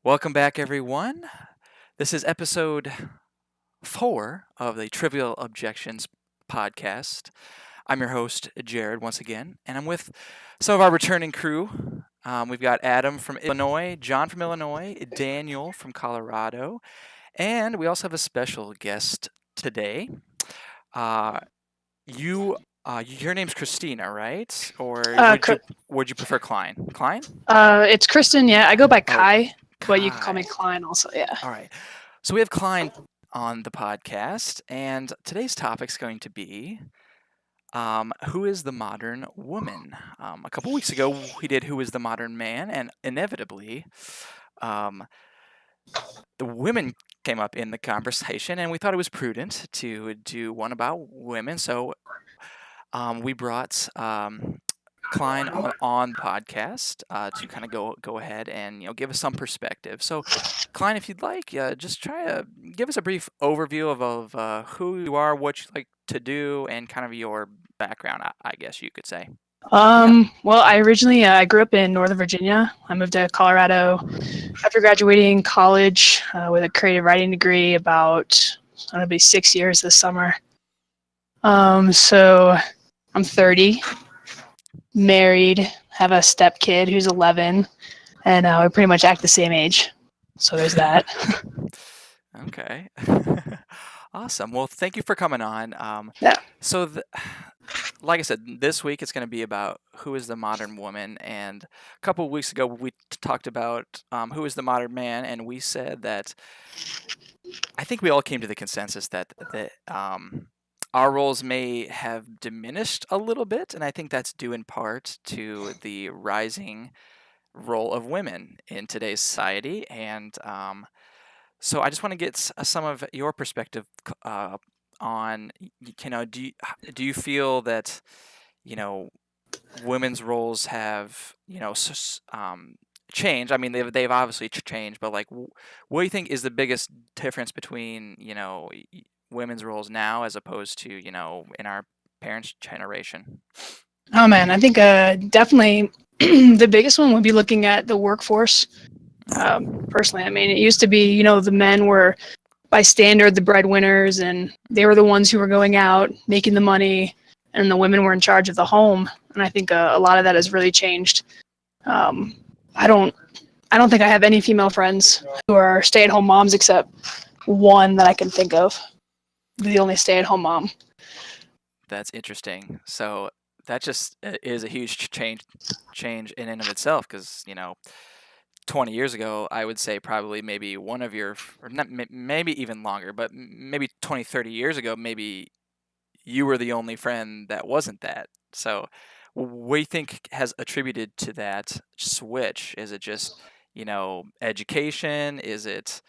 Welcome back, everyone. This is episode 4 of the Trivial Objections podcast. I'm your host, Jared, once again, and I'm with some of our returning crew. We've got Adam from Illinois, John from Illinois, Daniel from Colorado, and we also have a special guest today. Uh, your name's Christina, right? Or Uh, would Cr- you prefer Klein? Klein? it's Kristen. Yeah, I go by Oh, Kai, but you can call me Kai. Klein also. Yeah. All right. So we have Klein on the podcast, and today's topic is going to be who is the modern woman? A couple weeks ago, we did Who is the Modern Man, and inevitably, um, the women came up in the conversation, and we thought it was prudent to do one about women. So we brought Klein on the podcast to kind of go ahead and give us some perspective. So, Klein, if you'd like, just try to give us a brief overview of who you are, what you like to do, and kind of your background. I guess you could say. Well, I originally I grew up in Northern Virginia. I moved to Colorado after graduating college with a creative writing degree. About it'll be 6 years this summer. So I'm 30, married, have a step kid who's 11, and we pretty much act the same age. So there's that. Okay. Awesome. Well, thank you for coming on. Yeah. So, like I said, this week it's going to be about who is the modern woman. And a couple of weeks ago, we talked about who is the modern man, and we said that I think we all came to the consensus that our roles may have diminished a little bit, and I think that's due in part to the rising role of women in today's society. And so I just want to get some of your perspective on, do you feel that, women's roles have, changed? I mean, they've obviously changed, but like, what do you think is the biggest difference between, women's roles now as opposed to, in our parents' generation? Oh man, I think definitely the biggest one would be looking at the workforce. Personally, I mean, it used to be, the men were by standard the breadwinners, and they were the ones who were going out making the money, and the women were in charge of the home. And I think a lot of that has really changed. I don't think I have any female friends who are stay-at-home moms except one that I can think of. The only stay-at-home mom. That's interesting. So that just is a huge change in and of itself, because 20 years ago, I would say probably maybe one of your, or not, maybe even longer, but maybe 20, 30 years ago, maybe you were the only friend that wasn't that. So what do you think has attributed to that switch? Is it just, education? Is it,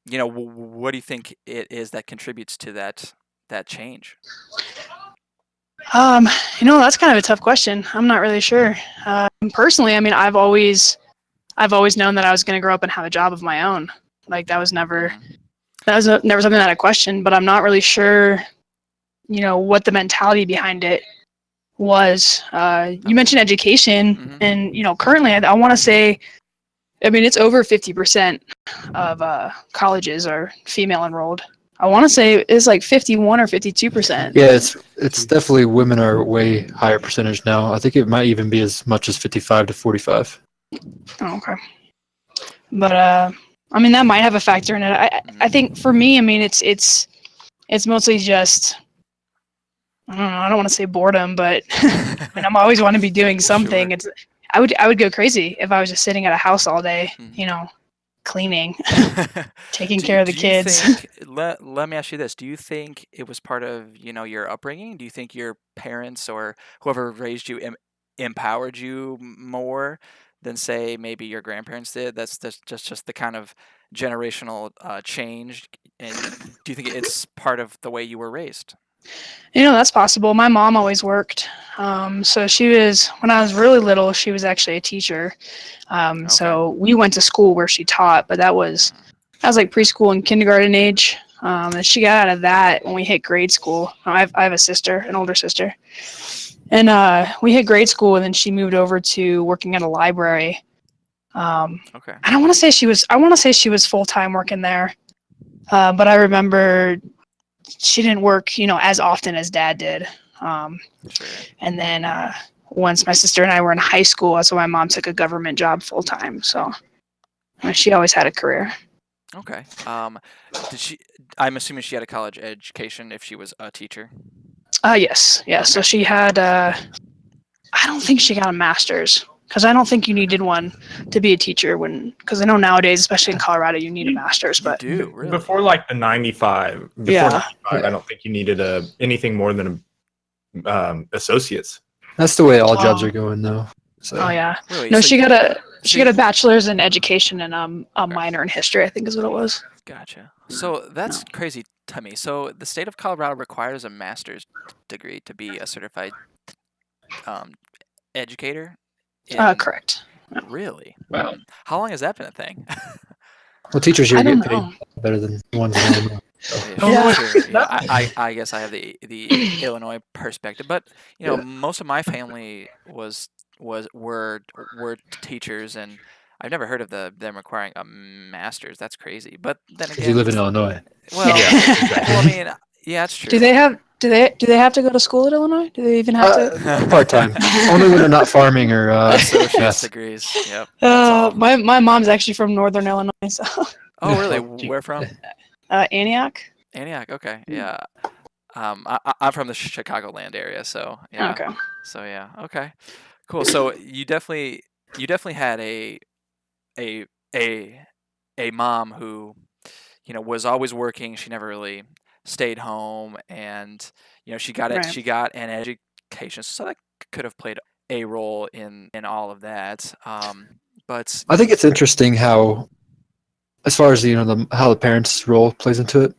what do you think it is that contributes to that change? That's kind of a tough question. I'm not really sure. Personally, I mean, I've always known that I was going to grow up and have a job of my own. Like that was never never something that I questioned. But I'm not really sure, what the mentality behind it was. You mentioned education, and currently, I want to say, I mean, it's over 50% of colleges are female enrolled. I want to say it's like 51 or 52%. Yeah, it's definitely women are way higher percentage now. I think it might even be as much as 55 to 45. Oh, okay. But I mean, that might have a factor in it. I think for me, I mean, it's mostly just, I don't know. I don't want to say boredom, but I mean, I'm always want to be doing something. Sure. I would go crazy if I was just sitting at a house all day, cleaning, taking care of the kids. Let me ask you this. Do you think it was part of, your upbringing? Do you think your parents or whoever raised you empowered you more than, say, maybe your grandparents did? That's just the kind of generational change. And do you think it's part of the way you were raised? That's possible. My mom always worked. So when I was really little, she was actually a teacher. Okay. So we went to school where she taught, but that was like preschool and kindergarten age. And she got out of that when we hit grade school. I have a sister, an older sister. And we hit grade school, and then she moved over to working at a library. Okay. I don't want to say she was. I want to say she was full time working there, but I remember she didn't work, as often as Dad did. Sure. And then once my sister and I were in high school, that's when my mom took a government job full time. So she always had a career. Okay. Did she? I'm assuming she had a college education if she was a teacher. Yes. Okay. So she had. I don't think she got a master's because I don't think you needed one to be a teacher because I know nowadays, especially in Colorado, you need a master's. You But do really. Before like the 95, Yeah. I don't think you needed anything more than associates. That's the way all jobs Oh. are going though. So Oh yeah. Really? No, So she you- got a bachelor's in education and a minor in history. I think is what it was. Gotcha. So that's crazy to me. So the state of Colorado requires a master's degree to be a certified educator. Correct. Really? wow. How long has that been a thing? Well, teachers here I don't get paid know. better than ones in Illinois. Yeah. Sure. Yeah, I guess I have the Illinois perspective, but most of my family were teachers, and I've never heard of them requiring a master's. That's crazy. But then Because you again, live in Illinois. well, Yeah. well, I mean, yeah, it's true. Do they have to go to school at Illinois? Do they even have to? Part time. Only when they're not farming or associate's math. degrees? Yep. That's all. My mom's actually from Northern Illinois, so Oh, really? Where from? Antioch. Antioch. Okay. Yeah. I'm from the Chicagoland area, so yeah. Okay. So yeah. Okay. Cool. So you definitely had a mom who was always working. She never really stayed home, and she got Right. she got an education, so that could have played a role in all of that. But I think it's interesting how, as far as how the parents' role plays into it,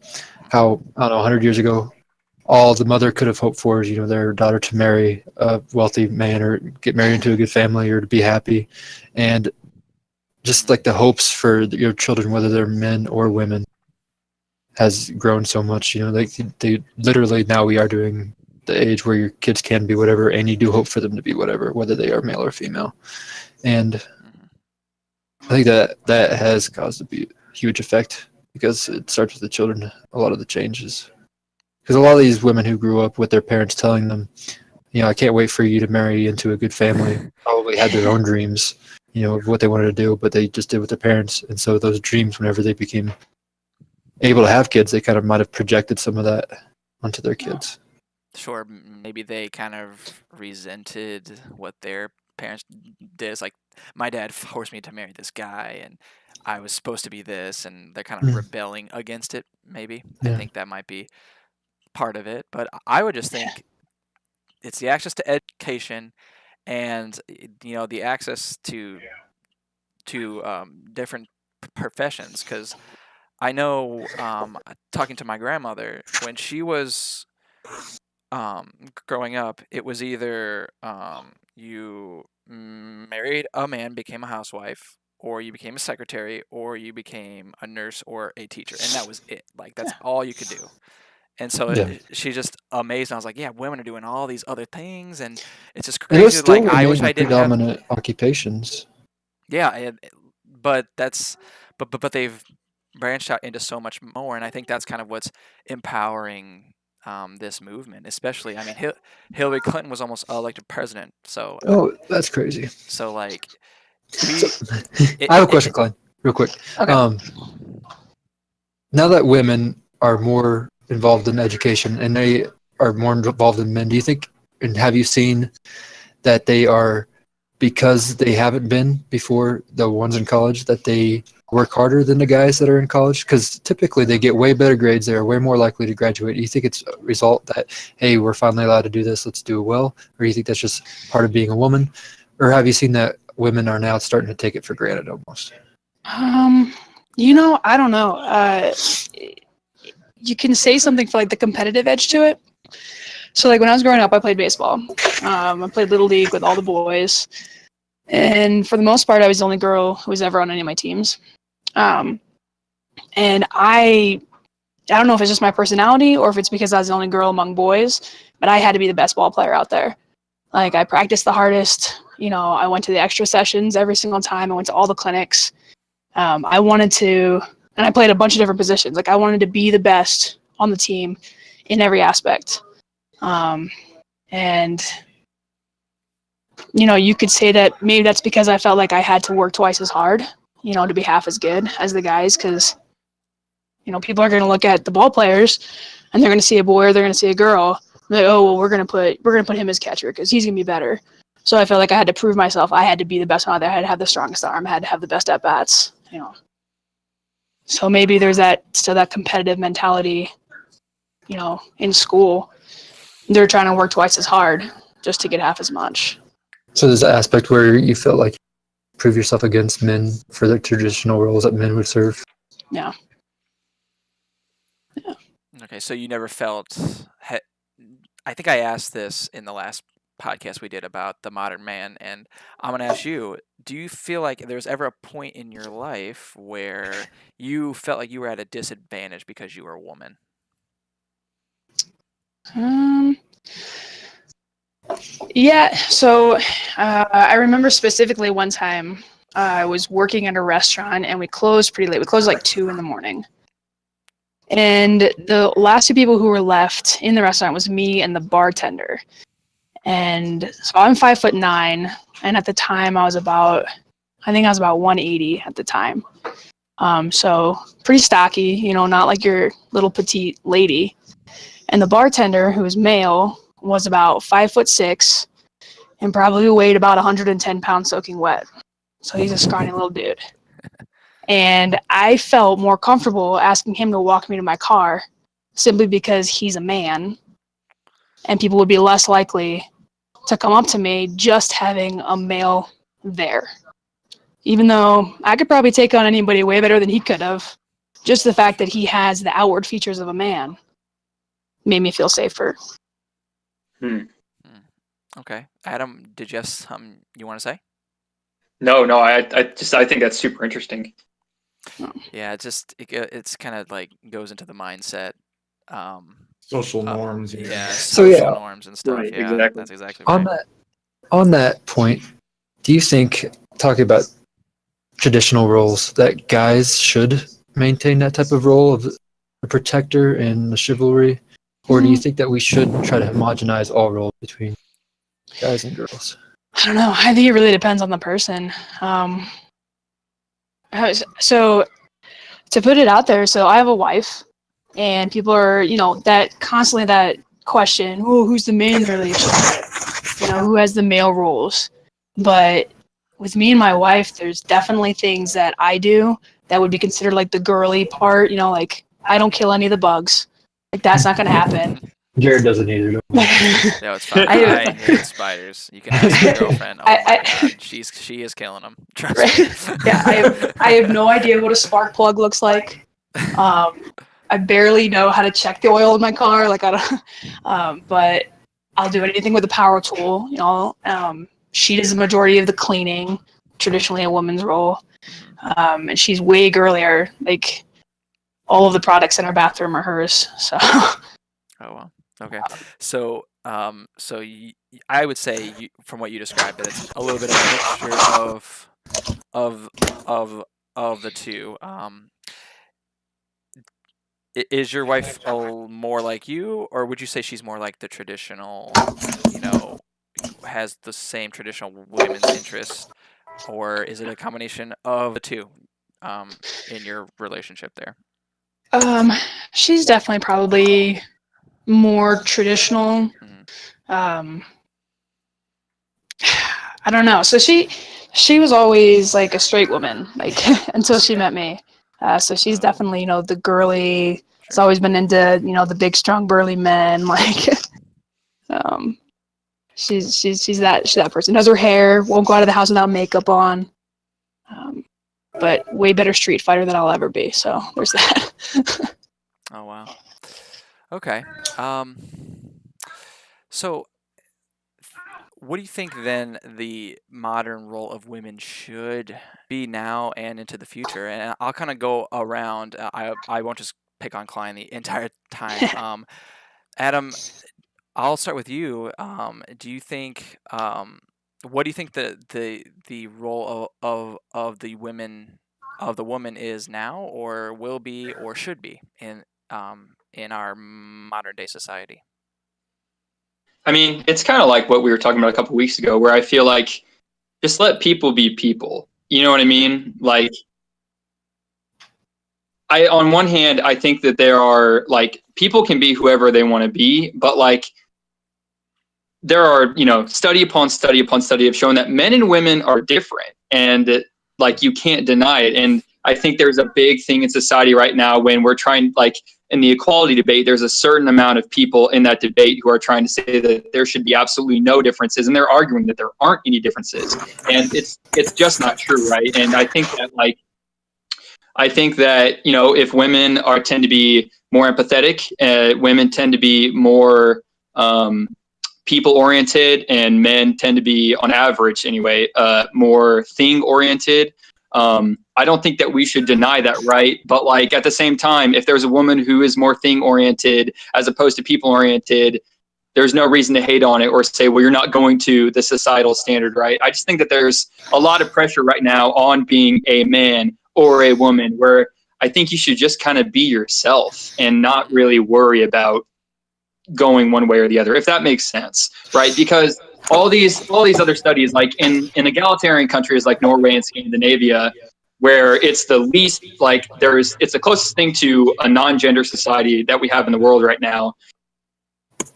how I don't know 100 years ago, all the mother could have hoped for is their daughter to marry a wealthy man or get married into a good family or to be happy, and just like the hopes for your children, whether they're men or women, has grown so much. They literally now we are doing the age where your kids can be whatever, and you do hope for them to be whatever, whether they are male or female, and I think that has caused a huge effect because it starts with the children. A lot of the changes, because a lot of these women who grew up with their parents telling them, I can't wait for you to marry into a good family, probably had their own dreams, of what they wanted to do, but they just did with their parents, and so those dreams, whenever they became able to have kids, they kind of might have projected some of that onto their kids. sure, maybe they kind of resented what their parents did. It's like my dad forced me to marry this guy, and I was supposed to be this, and they're kind of rebelling against it. Maybe I Yeah. think that might be part of it, but I would just think it's the access to education, and the access to different professions. Because I know, talking to my grandmother when she was growing up, it was either you married a man, became a housewife, or you became a secretary, or you became a nurse or a teacher, and that was it. Like that's all you could do. And so Yeah. she's just amazed. And I was like, yeah, women are doing all these other things, and it's just And it was crazy. still Like I wish remained I didn't have. predominant occupations. Yeah, but but they've branched out into so much more, and I think that's kind of what's empowering this movement. Especially, I mean, Hillary Clinton was almost elected president, so Oh, that's crazy. like I have a question, Klein, real quick. Okay. Now that women are more involved in education and they are more involved than men, do you think, and have you seen that they are, because they haven't been before, the ones in college, that they work harder than the guys that are in college? Because typically they get way better grades, they are way more likely to graduate. Do you think it's a result that, hey, we're finally allowed to do this, let's do it well? Or do you think that's just part of being a woman? Or have you seen that women are now starting to take it for granted almost? I don't know. You can say something for like the competitive edge to it. So like when I was growing up, I played baseball. I played Little League with all the boys. And for the most part, I was the only girl who was ever on any of my teams. And I don't know if it's just my personality or if it's because I was the only girl among boys, but I had to be the best ball player out there. Like, I practiced the hardest. I went to the extra sessions every single time. I went to all the clinics. I wanted to, and I played a bunch of different positions. Like, I wanted to be the best on the team in every aspect. And you could say that maybe that's because I felt like I had to work twice as hard, to be half as good as the guys, because people are going to look at the ball players and they're going to see a boy or they're going to see a girl. Like, oh, well, we're going to put him as catcher because he's going to be better. So I felt like I had to prove myself. I had to be the best one out there. I had to have the strongest arm. I had to have the best at bats. So maybe there's that competitive mentality. In school, they're trying to work twice as hard just to get half as much. So there's an aspect where you feel like you prove yourself against men for the traditional roles that men would serve. Yeah. Okay, so you never felt. I think I asked this in the last podcast we did about the modern man, and I'm going to ask you, do you feel like there was ever a point in your life where you felt like you were at a disadvantage because you were a woman? Yeah, so I remember specifically one time I was working at a restaurant and we closed pretty late. We closed like 2 a.m. And the last 2 people who were left in the restaurant was me and the bartender. And so I'm 5'9", and at the time I think I was about 180 at the time. So pretty stocky, not like your little petite lady. And the bartender, who was male, was about 5'6" and probably weighed about 110 pounds soaking wet. So he's a scrawny little dude. And I felt more comfortable asking him to walk me to my car simply because he's a man and people would be less likely to come up to me just having a male there. Even though I could probably take on anybody way better than he could have, just the fact that he has the outward features of a man made me feel safer. Okay. Adam, did you have something you want to say? No, I think that's super interesting. Yeah, it's kind of like goes into the mindset. Social norms. Yeah, So, social yeah. norms and stuff. Right, Yeah, exactly. that's exactly right. On that point, do you think, talking about traditional roles, that guys should maintain that type of role of the protector and the chivalry? Or do you think that we should try to homogenize all roles between guys and girls? I don't know. I think it really depends on the person. So to put it out there, so I have a wife, and people are, that constantly that question, who's the man in the relationship? Who has the male roles? But with me and my wife, there's definitely things that I do that would be considered like the girly part, like I don't kill any of the bugs. Like, that's not going to happen. Jared doesn't either. No, it's fine. I hate spiders. You can ask my girlfriend. Oh my god, she is killing them. Trust me. Yeah, I have no idea what a spark plug looks like. I barely know how to check the oil in my car. Like, I don't. But I'll do anything with a power tool. She does the majority of the cleaning, traditionally a woman's role, and she's way girlier. Like, all of the products in our bathroom are hers. So. Oh well. Okay. So, I would say, from what you described, that it's a little bit of a mixture of the two. Is your wife more like you, or would you say she's more like the traditional? Has the same traditional women's interests, or is it a combination of the two? In your relationship there. She's definitely probably more traditional. I don't know. So she was always like a straight woman, like until she met me. So she's definitely, the girly. Has always been into, the big, strong, burly men. Like, she's that person. Does her hair, won't go out of the house without makeup on. But way better street fighter than I'll ever be. So there's that. Oh wow. Okay. So, what do you think then the modern role of women should be now and into the future? And I'll kind of go around. I won't just pick on Klein the entire time. Adam, I'll start with you. Do you think what do you think the role of the woman is now, or will be, or should be in our modern day society? I mean, it's kind of like what we were talking about a couple weeks ago, where I feel like just let people be people. You know what I mean? Like, on one hand, I think that there are like people can be whoever they want to be, but like there are, study upon study upon study have shown that men and women are different, and like you can't deny it. And I think there's a big thing in society right now when we're trying, like in the equality debate, there's a certain amount of people in that debate who are trying to say that there should be absolutely no differences, and they're arguing that there aren't any differences, and it's just not true, right? And I think that if women tend to be more empathetic, women tend to be more people oriented, and men tend to be, on average anyway, more thing oriented. I don't think that we should deny that, right? But like at the same time, if there's a woman who is more thing oriented as opposed to people oriented, there's no reason to hate on it or say, well, you're not going to the societal standard, right? I just think that there's a lot of pressure right now on being a man or a woman, where I think you should just kind of be yourself and not really worry about going one way or the other, if that makes sense, right? Because all these other studies, like in egalitarian countries like Norway and Scandinavia, where it's the least, like it's the closest thing to a non-gender society that we have in the world right now.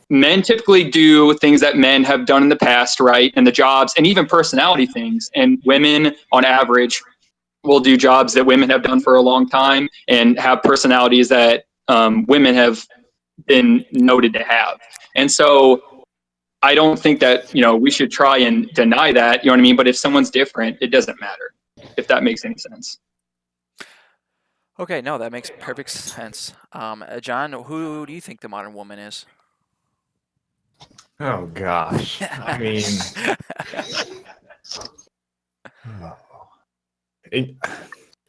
Men typically do things that men have done in the past, right? And the jobs and even personality things. And women, on average, will do jobs that women have done for a long time and have personalities that women have been noted to have. And so I don't think that, we should try and deny that, you know what I mean? But if someone's different, it doesn't matter, if that makes any sense. Okay, no, that makes perfect sense. John, who do you think the modern woman is? Oh gosh. I mean,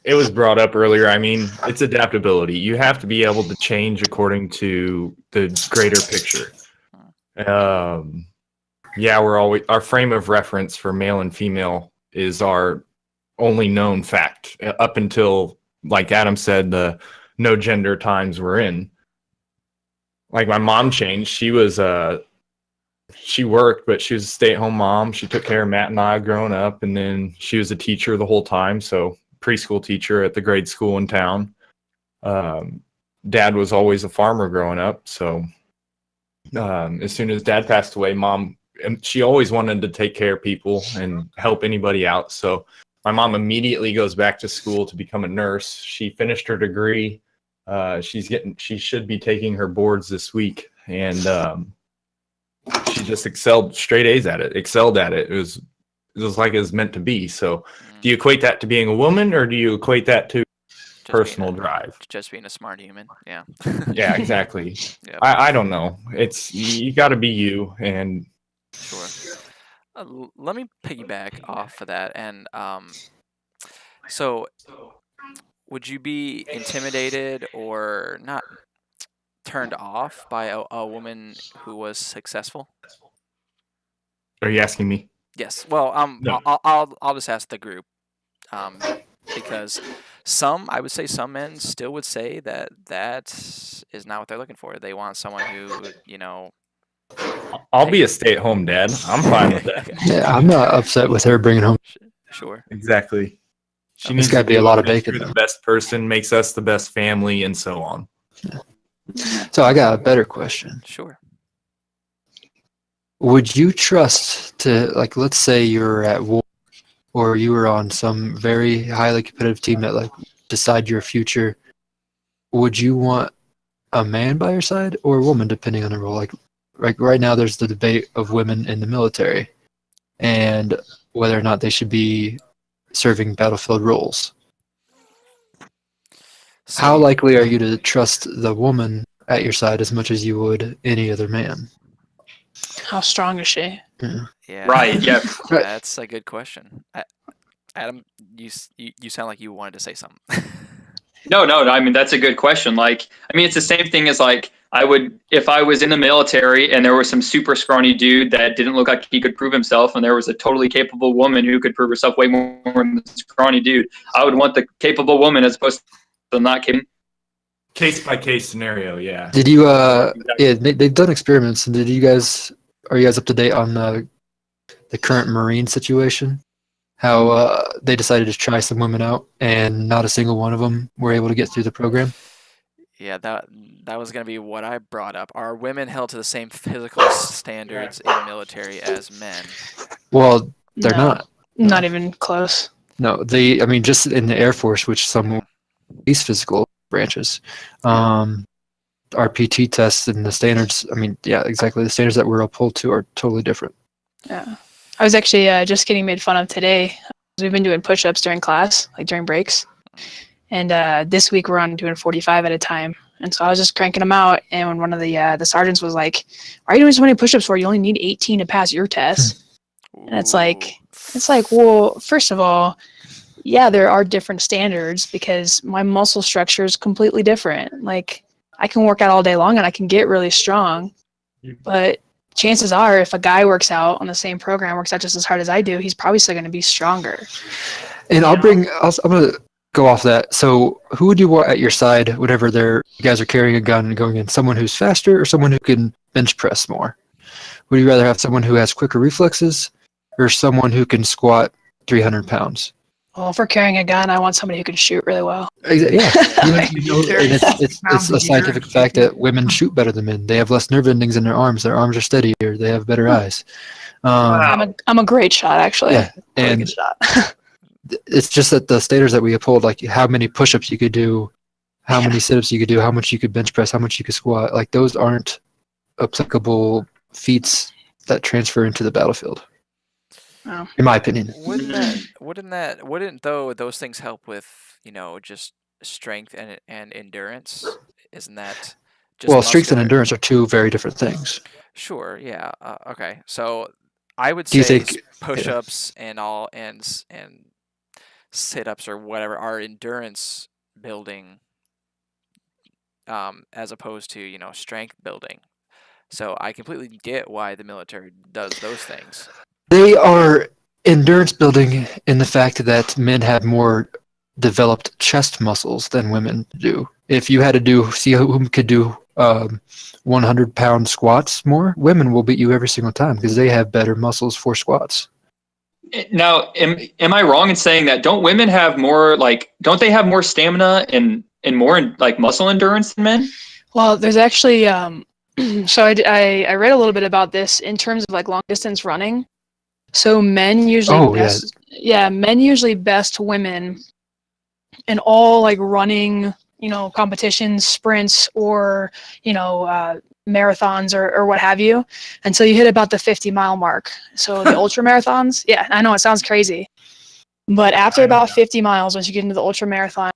it was brought up earlier. I mean, it's adaptability. You have to be able to change according to the greater picture. Yeah, our frame of reference for male and female is our only known fact up until, like Adam said, the no gender times we're in. Like my mom changed. She worked, but she was a stay-at-home mom. She took care of Matt and I growing up, and then she was a teacher the whole time, so preschool teacher at the grade school in town. Dad was always a farmer growing up, so as soon as Dad passed away, Mom, she always wanted to take care of people and help anybody out, so my mom immediately goes back to school to become a nurse. She finished her degree. She should be taking her boards this week, and she just excelled at it. It was like it was meant to be. So do you equate that to being a woman, or do you equate that to personal drive? Just being a smart human. Yeah. Yeah, exactly. Yep. I don't know. You got to be you. And Sure. Let me piggyback off of that. And so would you be intimidated or not turned off by a woman who was successful? are you asking me? Yes. Well, No. I'll just ask the group, because I would say some men still would say that is not what they're looking for. They want someone who, I'll be a stay-at-home dad. I'm fine with that. Yeah, I'm not upset with her bringing home. Sure. Exactly. She There's needs got to be a lot of bacon. You're the best person, makes us the best family, and so on. Yeah. So I got a better question. Sure. Would you trust to, like, let's say you're at war or you were on some very highly competitive team that like decide your future? Would you want a man by your side or a woman, depending on the role? Like right now, there's the debate of women in the military and whether or not they should be serving battlefield roles. So, How likely are you to trust the woman at your side as much as you would any other man? How strong is she? yeah. Right. Yeah. That's a good question. Adam, you sound like you wanted to say something. No. I mean, that's a good question. Like, I mean, it's the same thing as like I would, if I was in the military and there was some super scrawny dude that didn't look like he could prove himself, and there was a totally capable woman who could prove herself way more than the scrawny dude, I would want the capable woman as opposed to not capable. Case by case scenario, yeah. Did you they've done experiments, and are you guys up to date on the current Marine situation? How they decided to try some women out, and not a single one of them were able to get through the program. Yeah, that was going to be what I brought up. Are women held to the same physical standards in the military as men? Well, they're No, not. Not even close. No, I mean, just in the Air Force, which some these physical branches, RPT tests and the standards. I mean, yeah, exactly. The standards that we're upheld to are totally different. Yeah. I was actually just getting made fun of today. We've been doing push-ups during class, like during breaks. And this week we're on doing 45 at a time. And so I was just cranking them out. And when one of the sergeants was like, "Why are you doing so many push-ups for? You only need 18 to pass your test." And it's like, well, first of all, yeah, there are different standards because my muscle structure is completely different. Like, I can work out all day long and I can get really strong. But chances are, if a guy works out on the same program, works out just as hard as I do, he's probably still going to be stronger. And I'm going to go off that. So who would you want at your side whenever you guys are carrying a gun and going in? Someone who's faster or someone who can bench press more? Would you rather have someone who has quicker reflexes or someone who can squat 300 pounds? Well, if we're carrying a gun, I want somebody who can shoot really well. Yeah, and it's a scientific fact that women shoot better than men. They have less nerve endings in their arms. Their arms are steadier. They have better eyes. I'm a great shot, actually. Yeah, Really and good shot. it's just that the standards that we uphold, like how many push-ups you could do, how many sit-ups you could do, how much you could bench press, how much you could squat, like those aren't applicable feats that transfer into the battlefield. Oh. In my opinion. Wouldn't though those things help with, just strength and endurance? Isn't that just Well, strength and muscular? endurance are two very different things. Sure, yeah. Okay. So I would Do you say think- push-ups and sit-ups or whatever are endurance building, as opposed to, strength building. So I completely get why the military does those things. They are endurance building in the fact that men have more developed chest muscles than women do. If you had to see who could do 100-pound squats more, women will beat you every single time because they have better muscles for squats. Now, am I wrong in saying that? Don't women have more, don't they have more stamina and more like muscle endurance than men? Well, there's actually so I read a little bit about this in terms of like long distance running. So men usually men usually best women in all like running, competitions, sprints, or marathons or what have you, until you hit about the 50-mile mark. So the ultra marathons, yeah, I know it sounds crazy, but after about 50 miles, once you get into the ultra marathon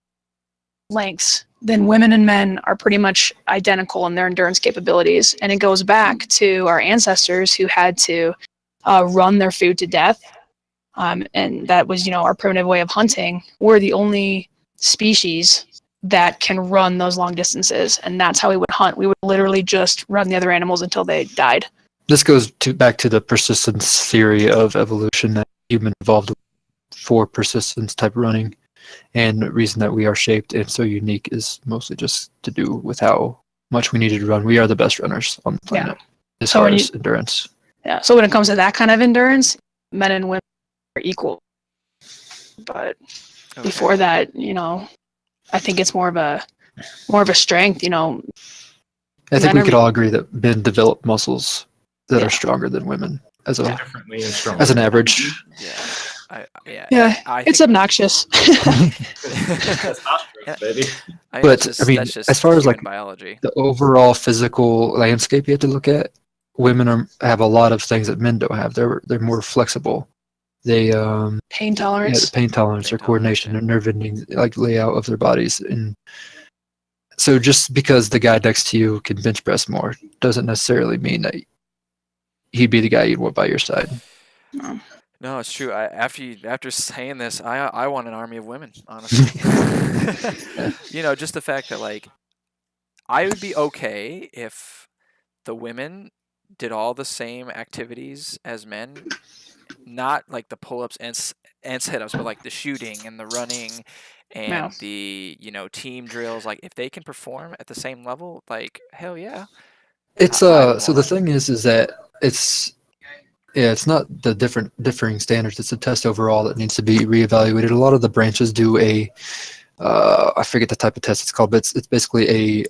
lengths, then women and men are pretty much identical in their endurance capabilities, and it goes back to our ancestors who had to run their food to death, and that was our primitive way of hunting. We're the only species that can run those long distances, and that's how we would hunt. We would literally just run the other animals until they died. This goes back to the persistence theory of evolution, that human evolved for persistence type running, and the reason that we are shaped and so unique is mostly just to do with how much we needed to run. We are the best runners on the planet as far as endurance. Yeah, so when it comes to that kind of endurance, men and women are equal. But before that, I think it's more of a strength, I think we could all agree that men develop muscles that are stronger than women as Differently and stronger. as an average. Yeah. It's obnoxious. That's not true, baby. As far as like biology, the overall physical landscape you have to look at, women have a lot of things that men don't have. They're more flexible. They pain tolerance, their coordination, their nerve endings, like layout of their bodies, and so just because the guy next to you can bench press more doesn't necessarily mean that he'd be the guy you'd want by your side. No, it's true. After saying this, I want an army of women, honestly. Just the fact that I would be okay if the women did all the same activities as men, not like the pull-ups and sit-ups, but like the shooting and the running Yeah. and the team drills. Like if they can perform at the same level, like hell yeah, It's I would so the want them. thing is that it's not the differing standards. It's a test overall that needs to be reevaluated. A lot of the branches do a I forget the type of test it's called, but it's basically a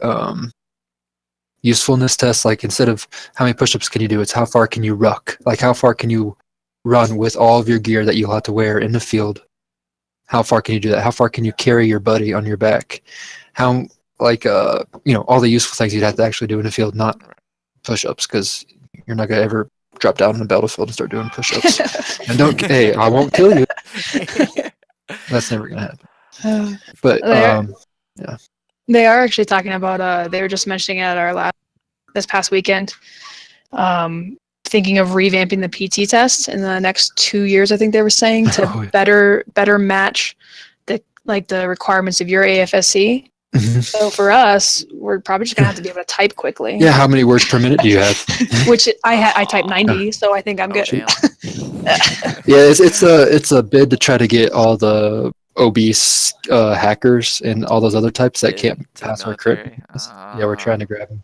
usefulness test. Like instead of how many push-ups can you do, it's how far can you ruck. Like how far can you run with all of your gear that you'll have to wear in the field. How far can you do that? How far can you carry your buddy on your back? How all the useful things you'd have to actually do in the field, not push-ups, because you're not gonna ever drop down on the battlefield and start doing push-ups. And hey, I won't kill you. That's never gonna happen. But yeah. They are actually talking about. They were just mentioning it at this past weekend. Thinking of revamping the PT test in the next 2 years. I think they were saying to better match the requirements of your AFSC. Mm-hmm. So for us, we're probably just gonna have to be able to type quickly. Yeah, how many words per minute do you have? Which I type 90, so I think I'm good. Damn. Yeah, it's a bid to try to get all the obese hackers and all those other types that can't pass our crit. Yeah, we're trying to grab them.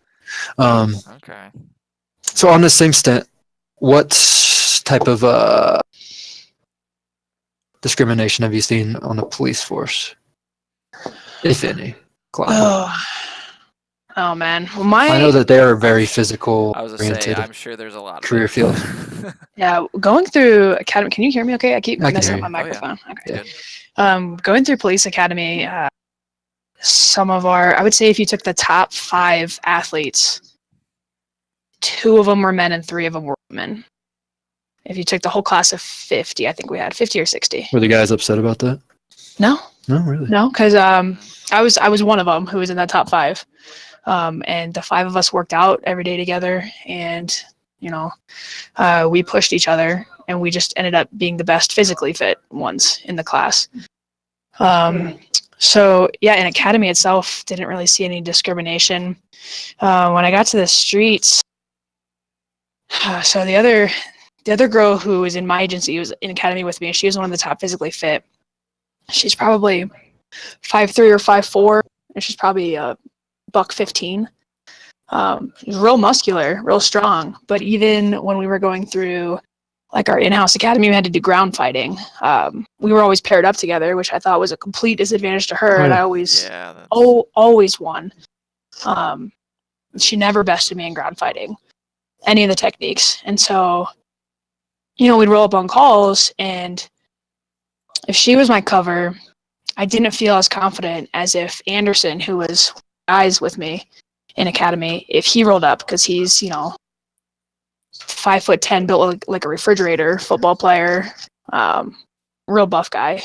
Okay. So on the same stent, what type of discrimination have you seen on the police force, if any? Oh man, I know that they are very physical I was gonna say, oriented I'm sure there's a lot of career it. field. Yeah, going through academy. Can you hear me? Okay, I keep I can messing hear up my you. Oh, yeah. microphone. Okay. Good. Going through police academy, some of I would say if you took the top 5 athletes, 2 of them were men and 3 of them were women. If you took the whole class of 50, I think we had 50 or 60. Were the guys upset about that? No, really. No, because I was one of them who was in that top 5, and the 5 of us worked out every day together, and we pushed each other, and we just ended up being the best physically fit ones in the class. So yeah, in academy itself, didn't really see any discrimination. When I got to the streets, so the other girl who was in my agency was in academy with me. She was one of the top physically fit. She's probably 5'3" or 5'4", and she's probably $115. She's real muscular, real strong. But even when we were going through like our in-house academy, we had to do ground fighting. We were always paired up together, which I thought was a complete disadvantage to her, and I always won. She never bested me in ground fighting, any of the techniques. And so, we'd roll up on calls, and if she was my cover, I didn't feel as confident as if Anderson, who was guys with me in academy, if he rolled up, because he's 5'10", built like a refrigerator, football player, real buff guy.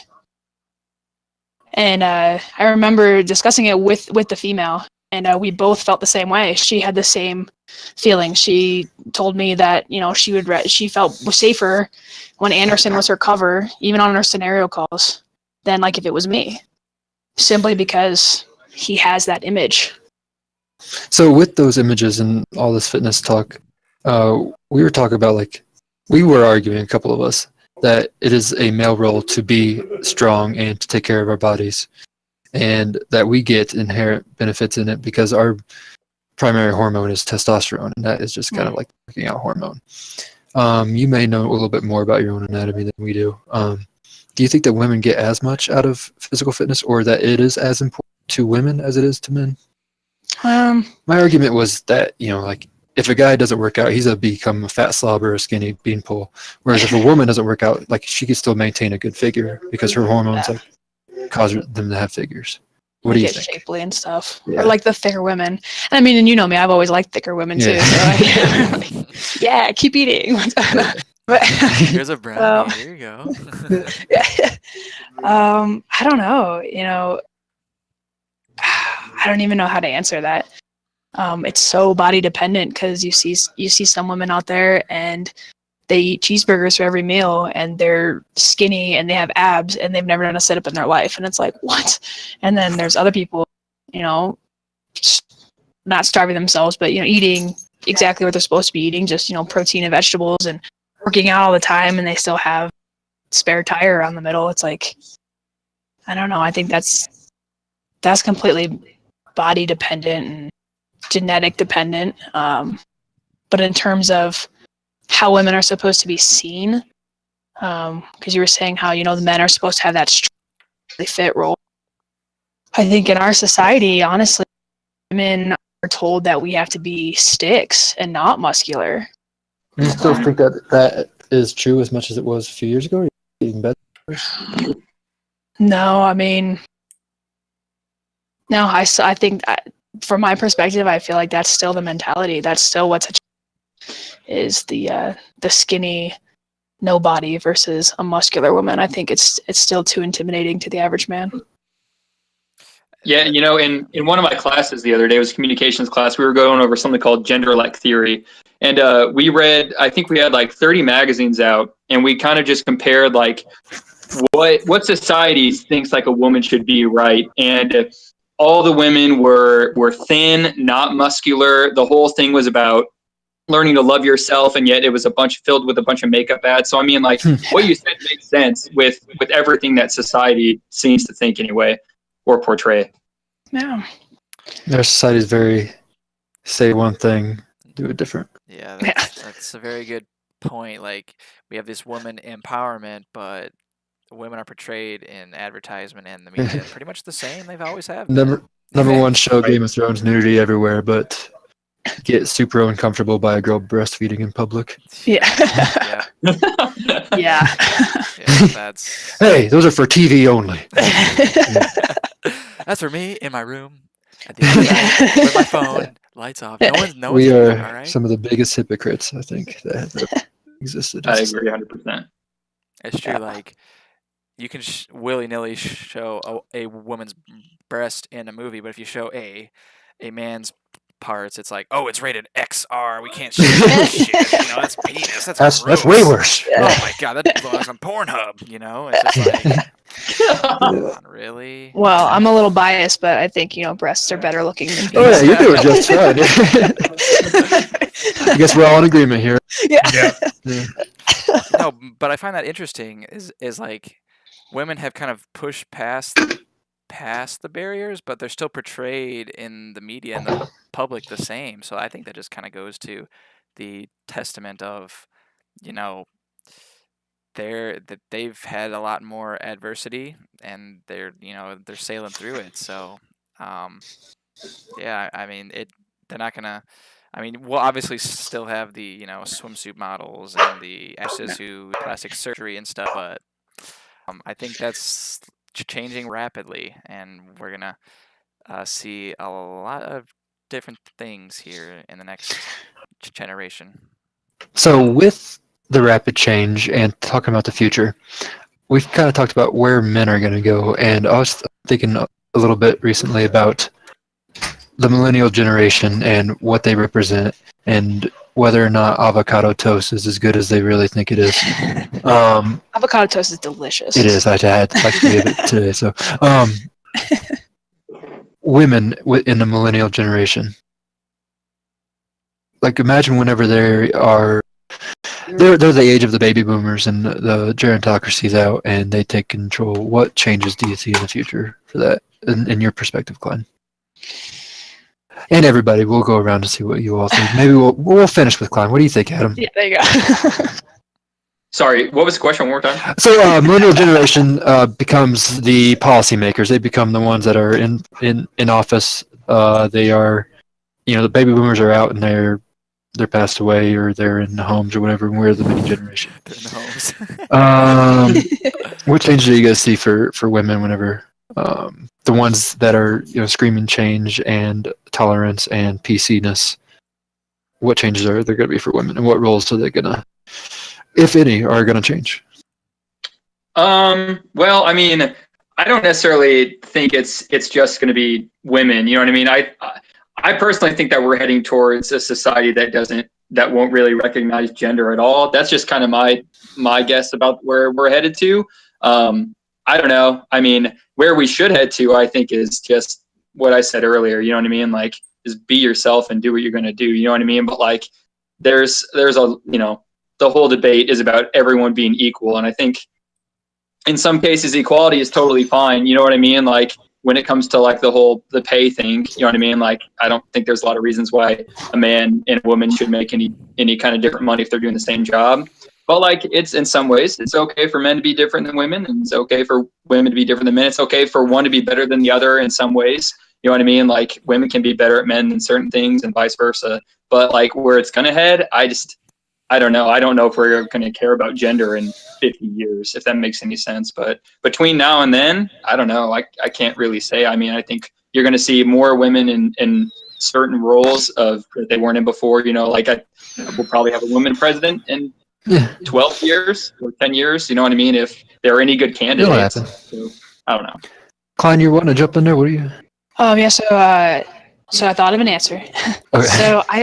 And I remember discussing it with the female, and we both felt the same way. She had the same feeling. She told me that she felt safer when Anderson was her cover, even on her scenario calls, than like if it was me, simply because he has that image. So with those images and all this fitness talk, we were talking about we were arguing, a couple of us, that it is a male role to be strong and to take care of our bodies, and that we get inherent benefits in it because our primary hormone is testosterone, and that is just kind of like working out hormone. You may know a little bit more about your own anatomy than we do. Do you think that women get as much out of physical fitness, or that it is as important to women as it is to men? My argument was that, if a guy doesn't work out, he's become a fat slob or a skinny beanpole. Whereas if a woman doesn't work out, she can still maintain a good figure because her hormones cause them to have figures. What do you think? Shapely and stuff, Yeah. or like the thicker women. And and you know me, I've always liked thicker women too. Yeah. So yeah, keep eating. But Here's a brownie. Here you go. I don't know. I don't even know how to answer that. It's so body dependent, because you see some women out there and they eat cheeseburgers for every meal, and they're skinny and they have abs and they've never done a sit up in their life, and it's like, what? And then there's other people, not starving themselves, but eating exactly what they're supposed to be eating, just protein and vegetables, and working out all the time, and they still have spare tire around the middle. It's like, I don't know. I think that's completely body dependent and genetic dependent. But in terms of how women are supposed to be seen, because you were saying how the men are supposed to have that strongly fit role. I think in our society, honestly, women are told that we have to be sticks and not muscular. Do you still think that is true as much as it was a few years ago? Or are you getting better? No, I mean, no. I think from my perspective, I feel like that's still the mentality. That's still is the skinny nobody versus a muscular woman. I think it's still too intimidating to the average man. Yeah, in one of my classes the other day, it was a communications class, we were going over something called gender-like theory. And we read, I think we had like 30 magazines out, and we kind of just compared like what society thinks like a woman should be, right? And all the women were thin, not muscular. The whole thing was about learning to love yourself, and yet it was filled with a bunch of makeup ads. So I mean, like what you said makes sense with everything that society seems to think anyway, or portray. Yeah. Our society is very say one thing, do it different. Yeah, that's a very good point. Like, we have this woman empowerment, but women are portrayed in advertisement and the media pretty much the same. They've always have been. Number one show, Right. Game of Thrones, nudity everywhere, but get super uncomfortable by a girl breastfeeding in public. Yeah. Yeah. Yeah. Yeah, that's Hey, those are for TV only. that's for me in my room at the end of the night with my phone, lights off. No one's We here, are all right? some of the biggest hypocrites, I think, that existed. I agree 100%. It's true. Like, you can willy-nilly show a woman's breast in a movie, but if you show a man's parts, it's like, oh, it's rated XR. We can't show that shit. That's penis. That's That's way worse. Oh my god, that belongs on Pornhub. It's just like, come on, really? Well, I'm a little biased, but I think breasts are better looking than Oh yeah, penis. you're doing just fine. I guess we're all in agreement here. Yeah. No, but I find that interesting. Is like, women have kind of pushed past the barriers, but they're still portrayed in the media and the public the same. So I think that just kind of goes to the testament of, that they've had a lot more adversity, and they're sailing through it. So yeah, I mean, they're not gonna. I mean, we'll obviously still have the swimsuit models and the actresses who plastic surgery and stuff, but I think that's changing rapidly, and we're gonna see a lot of different things here in the next generation. So with the rapid change and talking about the future, we've kind of talked about where men are going to go, and I was thinking a little bit recently about the millennial generation and what they represent, and whether or not avocado toast is as good as they really think it is. Avocado toast is delicious. It is. I had like to give it today. So, women in the millennial generation, like, imagine whenever they're the age of the baby boomers and the gerontocracy's out and they take control. What changes do you see in the future for that, in your perspective, Klein? And everybody, we'll go around to see what you all think. Maybe we'll finish with Klein. What do you think, Adam? Yeah, there you go. Sorry, what was the question one more time? So, millennial generation becomes the policymakers. They become the ones that are in office. They are, the baby boomers are out and they're passed away, or they're in the homes or whatever. And we're the mini generation. They're in the homes. What changes do you guys see for women whenever the ones that are screaming change and tolerance and PC-ness? What changes are there going to be for women, and what roles are they gonna, if any, are going to change? Well, I mean, I don't necessarily think it's just going to be women. You know what I mean? I personally think that we're heading towards a society that won't really recognize gender at all. That's just kind of my guess about where we're headed to. I don't know. I mean, where we should head to, I think, is just what I said earlier. You know what I mean? Like, just be yourself and do what you're going to do. You know what I mean? But like, there's a, the whole debate is about everyone being equal. And I think in some cases, equality is totally fine. You know what I mean? Like, when it comes to like the pay thing, you know what I mean? Like, I don't think there's a lot of reasons why a man and a woman should make any kind of different money if they're doing the same job. But like, it's in some ways, it's okay for men to be different than women, and it's okay for women to be different than men. It's okay for one to be better than the other in some ways. You know what I mean? Like, women can be better at men than certain things, and vice versa. But like, where it's gonna head, I don't know. I don't know if we're going to care about gender in 50 years, if that makes any sense. But between now and then, I don't know. I can't really say. I mean, I think you're going to see more women in certain roles that they weren't in before. Like we'll probably have a woman president in 12 years or 10 years. You know what I mean? If there are any good candidates. So, I don't know. Klein, you're wanting to jump in there? What are you? Yeah. So I thought of an answer. Okay. So I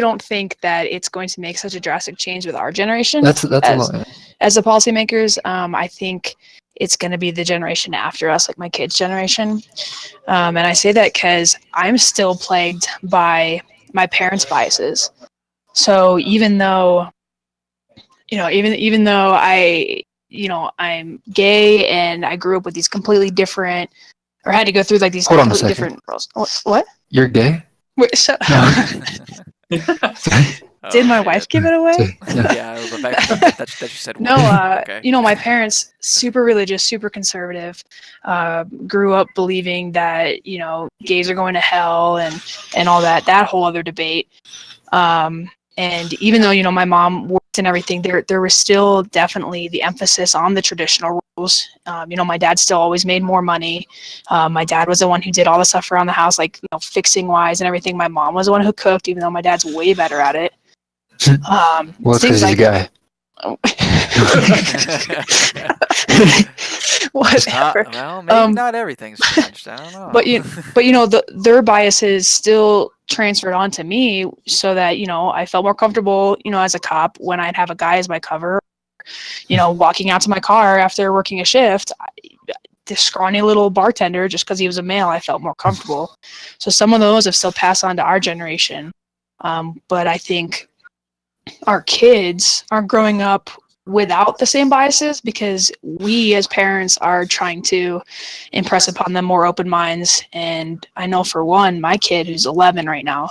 don't think that it's going to make such a drastic change with our generation. That's a lot. As the policymakers. I think it's going to be the generation after us, like my kids' generation. And I say that because I'm still plagued by my parents' biases. So even though I'm gay and I grew up with these completely different, or had to go through like these completely different roles. What? You're gay? Wait, so did my wife give it away? Yeah, the fact that you said no. Okay. My parents, super religious, super conservative, grew up believing that gays are going to hell and all that whole other debate. And even though my mom worked and everything, there was still definitely the emphasis on the traditional rules. My dad still always made more money. My dad was the one who did all the stuff around the house, like fixing wise and everything. My mom was the one who cooked, even though my dad's way better at it. Well, it's because he's a guy. Whatever. Well, maybe not everything's changed. I don't know. But their biases still transferred onto me, so that I felt more comfortable, as a cop when I'd have a guy as my cover. Walking out to my car after working a shift, this scrawny little bartender, just because he was a male, I felt more comfortable. So some of those have still passed on to our generation, but I think our kids are growing up without the same biases because we as parents are trying to impress upon them more open minds. And I know for one, my kid who's 11 right now,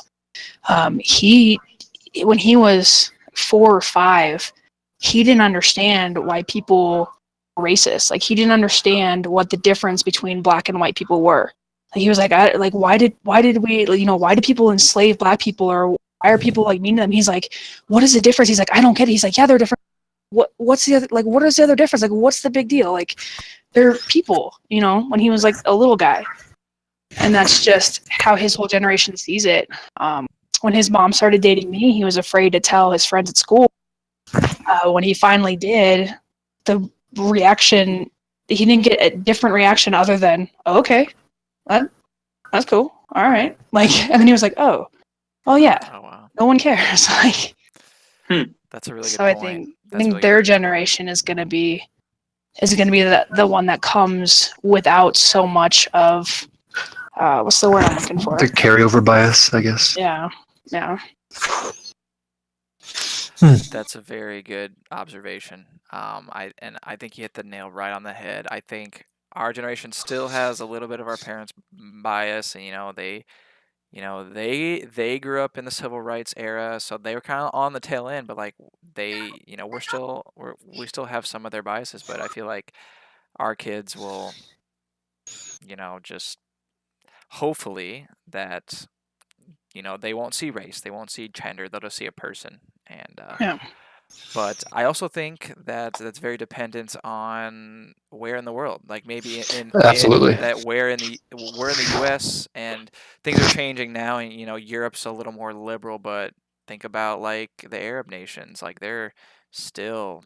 when he was 4 or 5, he didn't understand why people were racist. Like, he didn't understand what the difference between black and white people were. Like, he was like, why did people enslave black people, or why are people like mean to them? He's like, what is the difference? He's like, I don't get it. He's like, yeah, they're different. What's the other, like, what is the other difference? Like, what's the big deal? Like, they're people, when he was like a little guy. And that's just how his whole generation sees it. When his mom started dating me, he was afraid to tell his friends at school. When he finally did, the reaction, he didn't get a different reaction other than, oh, okay, that's cool. All right. Like, and then he was like, oh yeah. Oh, wow. No one cares. Like, That's a really good so point. I think their generation is going to be the one that comes without so much of what's the word I'm looking for? The carryover bias, I guess. Yeah. That's a very good observation. I think you hit the nail right on the head. I think our generation still has a little bit of our parents' bias, and they grew up in the civil rights era, so they were kind of on the tail end. But like we still have some of their biases. But I feel like our kids will, just hopefully that they won't see race, they won't see gender, they'll just see a person. And Yeah. But I also think that that's very dependent on where in the world. Like maybe Absolutely. we're in the U.S. and things are changing now, and Europe's a little more liberal. But think about like the Arab nations, like they're still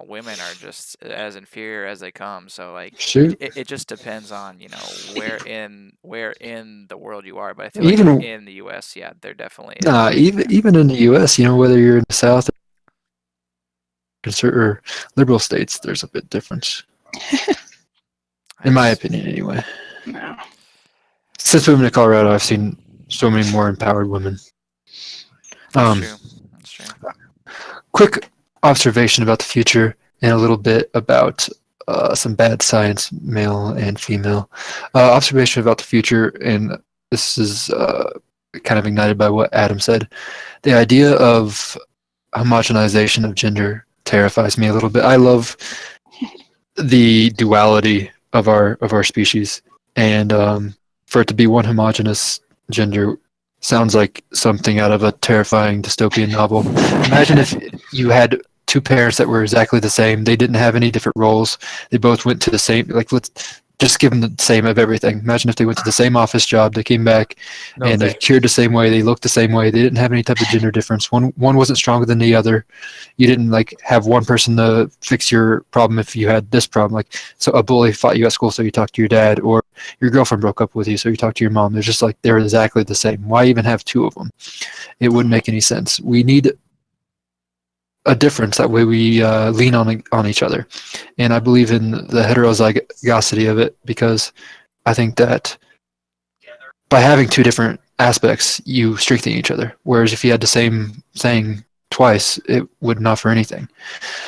women are just as inferior as they come. So like Shoot. it just depends on where in the world you are. But I feel like Even- in the U.S., yeah, they're definitely is. Even in the U.S., whether you're in the South or liberal states, there's a bit difference. In my opinion, anyway. No. Since moving to Colorado, I've seen so many more empowered women. That's true. That's true. Quick observation about the future and a little bit about some bad science, male and female. Observation about the future, and this is kind of ignited by what Adam said. The idea of homogenization of gender terrifies me a little bit. I love the duality of our species, and for it to be one homogeneous gender sounds like something out of a terrifying dystopian novel. Imagine if you had two parents that were exactly the same. They didn't have any different roles. They both went to the same, like, let's just give them the same of everything. Imagine if they went to the same office job, they came back and they cured the same way, they looked the same way, they didn't have any type of gender difference. One wasn't stronger than the other. You didn't like have one person to fix your problem if you had this problem. Like, so a bully fought you at school, so you talked to your dad, or your girlfriend broke up with you, so you talked to your mom. It's just like they're exactly the same. Why even have two of them? It wouldn't make any sense. We need a difference. That way we lean on each other. And I believe in the heterozygosity of it, because I think that by having two different aspects, you strengthen each other. Whereas if you had the same thing twice, it wouldn't offer anything.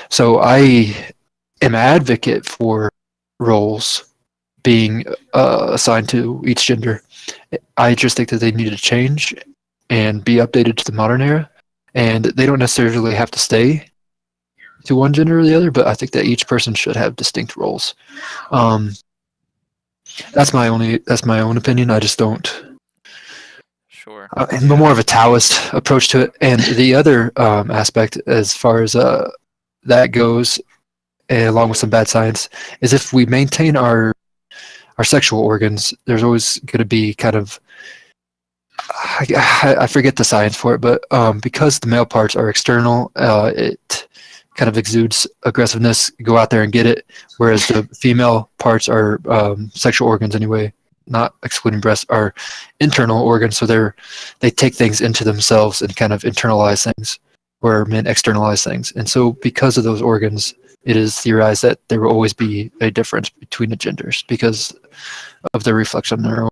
So I am an advocate for roles being assigned to each gender. I just think that they need to change and be updated to the modern era. And they don't necessarily have to stay to one gender or the other, but I think that each person should have distinct roles. That's my own opinion. I just don't. Sure. I'm more of a Taoist approach to it. And the other aspect, as far as that goes, along with some bad science, is if we maintain our sexual organs, there's always going to be kind of, I forget the science for it, but because the male parts are external, it kind of exudes aggressiveness. Go out there and get it. Whereas the female parts are sexual organs anyway, not excluding breasts, are internal organs. So they take things into themselves and kind of internalize things, where men externalize things. And so because of those organs, it is theorized that there will always be a difference between the genders because of the reflection on their own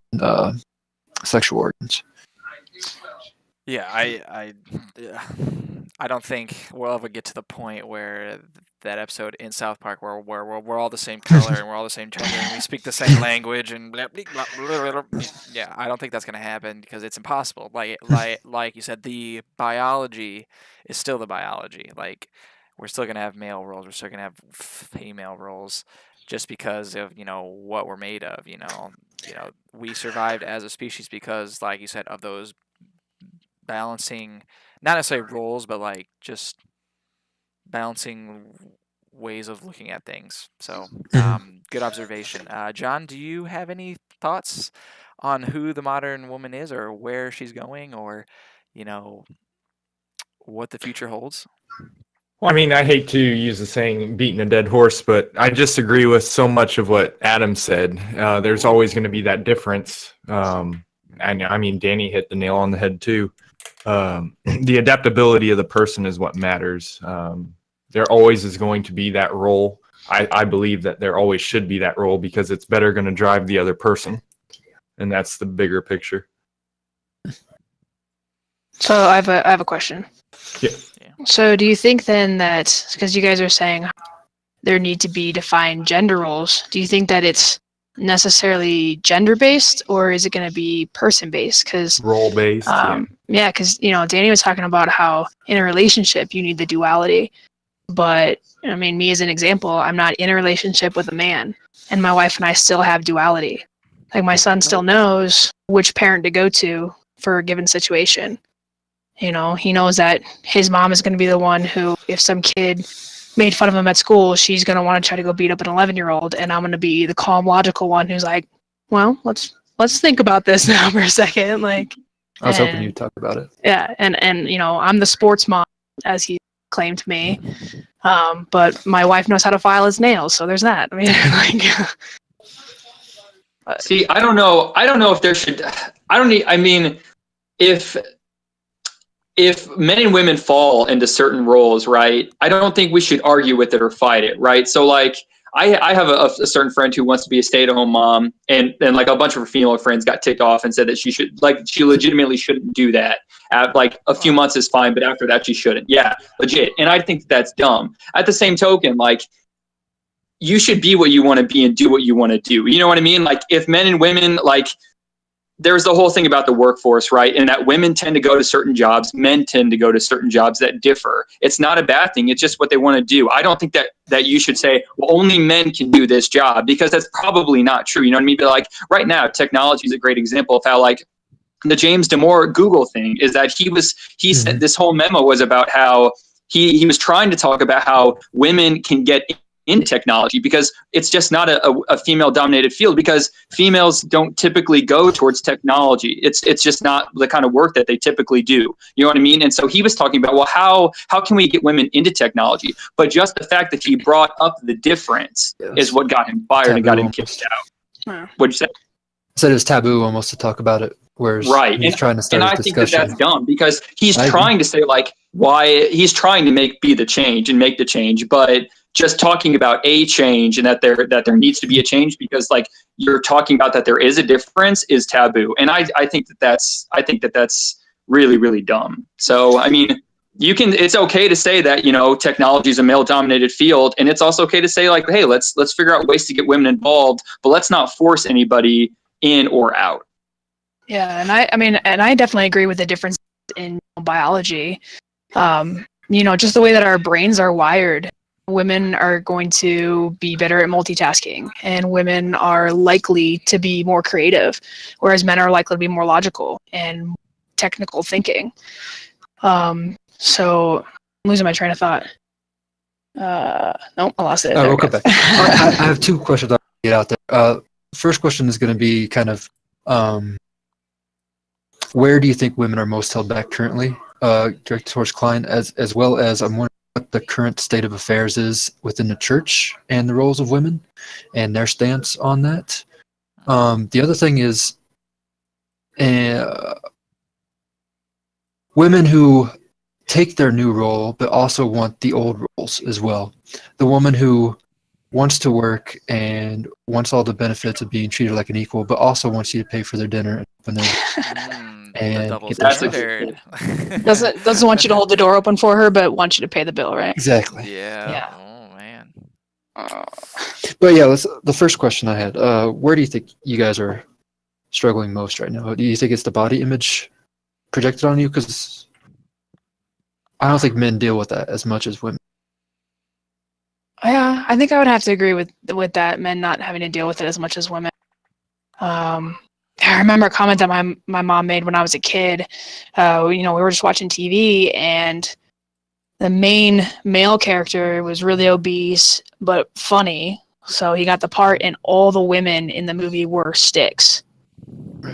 sexual organs. Yeah, I don't think we'll ever get to the point where that episode in South Park where we're all the same color and we're all the same gender and we speak the same language and blah, blah, blah, blah, blah. Yeah, I don't think that's gonna happen because it's impossible. Like you said, the biology is still the biology. Like, we're still gonna have male roles, we're still gonna have female roles, just because of what we're made of. We survived as a species because, like you said, of those balancing, not necessarily roles, but like just balancing ways of looking at things. So good observation. John, do you have any thoughts on who the modern woman is, or where she's going, or what the future holds? Well, I mean, I hate to use the saying beating a dead horse, but I just agree with so much of what Adam said. There's always going to be that difference. And I mean, Danny hit the nail on the head too. The adaptability of the person is what matters. There always is going to be that role. I believe that there always should be that role because it's better going to drive the other person. And that's the bigger picture. So I have a question. Yeah. So do you think then that, because you guys are saying there need to be defined gender roles, do you think that it's necessarily gender-based, or is it going to be person-based? Because role-based. Yeah, because Danny was talking about how in a relationship you need the duality, but I mean, me as an example, I'm not in a relationship with a man, and my wife and I still have duality. Like, my son still knows which parent to go to for a given situation. He knows that his mom is going to be the one who, if some kid made fun of him at school, she's going to want to try to go beat up an 11-year-old, and I'm going to be the calm, logical one who's like, well, let's think about this now for a second. Like, I was hoping you'd talk about it. Yeah, and I'm the sports mom, as he claimed me, but my wife knows how to file his nails, so there's that. I mean, like, see, I don't know if there should. I mean, if men and women fall into certain roles, right, I don't think we should argue with it or fight it, right? So, like, I have a certain friend who wants to be a stay-at-home mom, and like a bunch of her female friends got ticked off and said that she legitimately shouldn't do that. Like a few months is fine, but after that she shouldn't. Yeah, legit. And I think that's dumb. At the same token, like, you should be what you want to be and do what you want to do. You know what I mean? Like, if men and women, like, there's the whole thing about the workforce, right? And that women tend to go to certain jobs, men tend to go to certain jobs that differ. It's not a bad thing. It's just what they want to do. I don't think that you should say, well, only men can do this job, because that's probably not true. You know what I mean? But like right now, technology is a great example of how, like, the James Damore Google thing is that he said this whole memo was about how he was trying to talk about how women can get in technology, because it's just not a female dominated field, because females don't typically go towards technology. It's just not the kind of work that they typically do. You know what I mean? And so he was talking about, well, how can we get women into technology? But just the fact that he brought up the difference is what got him fired and got him kicked out. What'd you say? I said it was taboo almost to talk about it, whereas right. he's trying to start a discussion. I think that's dumb, because he's trying to say, like, why he's trying to be the change and make the change, but just talking about a change and that there needs to be a change because, like, you're talking about that there is a difference is taboo. And I think that's really, really dumb. So, I mean, it's okay to say that, you know, technology is a male dominated field, and it's also okay to say, like, hey, let's figure out ways to get women involved, but let's not force anybody in or out. Yeah, and I definitely agree with the difference in biology. You know, just the way that our brains are wired. Women are going to be better at multitasking, and women are likely to be more creative, whereas men are likely to be more logical and technical thinking. So I'm losing my train of thought. Nope, I lost it. We'll come back. I have two questions I'll get out there. First question is going to be kind of, where do you think women are most held back currently, directed towards Klein, as well as I'm wondering what the current state of affairs is within the church and the roles of women and their stance on that. The other thing is women who take their new role but also want the old roles as well. The woman who wants to work and wants all the benefits of being treated like an equal, but also wants you to pay for their dinner and and get their stuff. Doesn't want you to hold the door open for her, but wants you to pay the bill, right? Exactly. Yeah. Oh man. But yeah, the first question I had. Where do you think you guys are struggling most right now? Do you think it's the body image projected on you? Because I don't think men deal with that as much as women. Yeah, I think I would have to agree with that. Men not having to deal with it as much as women. I remember a comment that my mom made when I was a kid. You know, we were just watching TV, and the main male character was really obese but funny, so he got the part, and all the women in the movie were sticks.